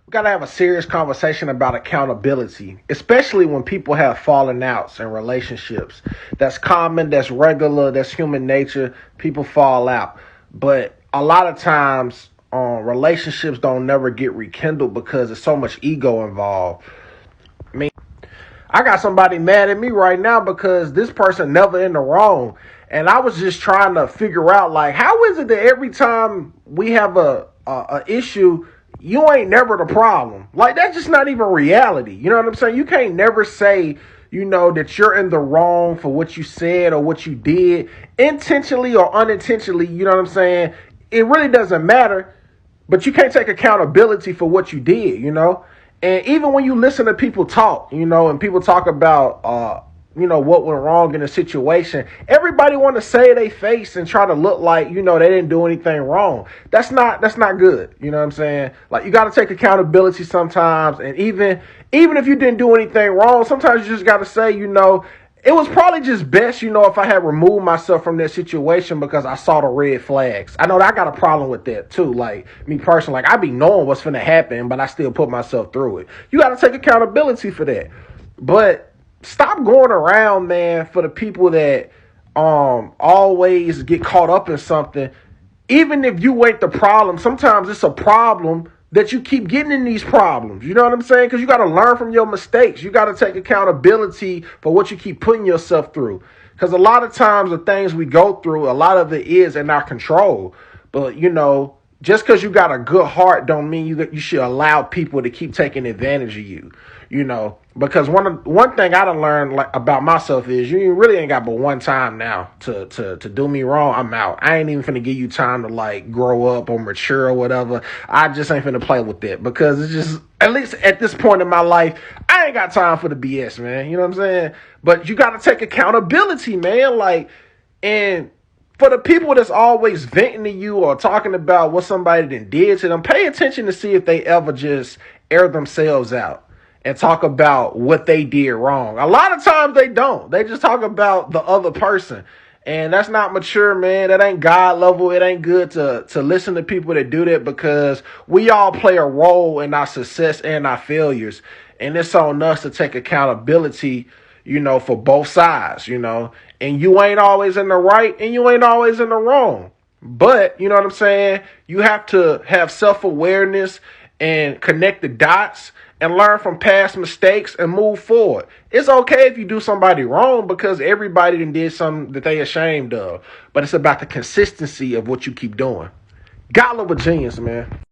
We got to have a serious conversation about accountability, especially when people have fallen outs in relationships. That's common, that's regular, that's human nature. People fall out. But a lot of times, relationships don't never get rekindled because there's so much ego involved. I mean, I got somebody mad at me right now because this person never in the wrong. And I was just trying to figure out, like, how is it that every time we have a issue, you ain't never the problem? Like, that's just not even reality. You know what I'm saying? You can't never say, that you're in the wrong for what you said or what you did, intentionally or unintentionally. You know what I'm saying? It really doesn't matter, but you can't take accountability for what you did. And even when you listen to people talk, and people talk about, what went wrong in a situation, everybody want to say they face and try to look like, they didn't do anything wrong. That's not good. You know what I'm saying? Like, you got to take accountability sometimes. And even if you didn't do anything wrong, sometimes you just got to say, it was probably just best, if I had removed myself from that situation because I saw the red flags. I know that I got a problem with that too. Like, me personally, like, I be knowing what's finna happen, but I still put myself through it. You got to take accountability for that. But stop going around, man, for the people that always get caught up in something. Even if you ain't the problem, sometimes it's a problem that you keep getting in these problems. You know what I'm saying? Because you got to learn from your mistakes. You got to take accountability for what you keep putting yourself through. Because a lot of times the things we go through, a lot of it is in our control. But, just because you got a good heart don't mean you should allow people to keep taking advantage of you. Because one thing I done learned about myself is you really ain't got but one time now to do me wrong. I'm out. I ain't even finna give you time to grow up or mature or whatever. I just ain't finna play with that because it's just, at least at this point in my life, I ain't got time for the BS, man. You know what I'm saying? But you got to take accountability, man. And for the people that's always venting to you or talking about what somebody did to them, pay attention to see if they ever just air themselves out and talk about what they did wrong. A lot of times they don't. They just talk about the other person. And that's not mature, man. That ain't God level. It ain't good to listen to people that do that because we all play a role in our success and our failures. And it's on us to take accountability, for both sides, and you ain't always in the right and you ain't always in the wrong. But, you know what I'm saying? You have to have self-awareness and connect the dots and learn from past mistakes and move forward. It's okay if you do somebody wrong because everybody did something that they ashamed of. But it's about the consistency of what you keep doing. God love a genius, man.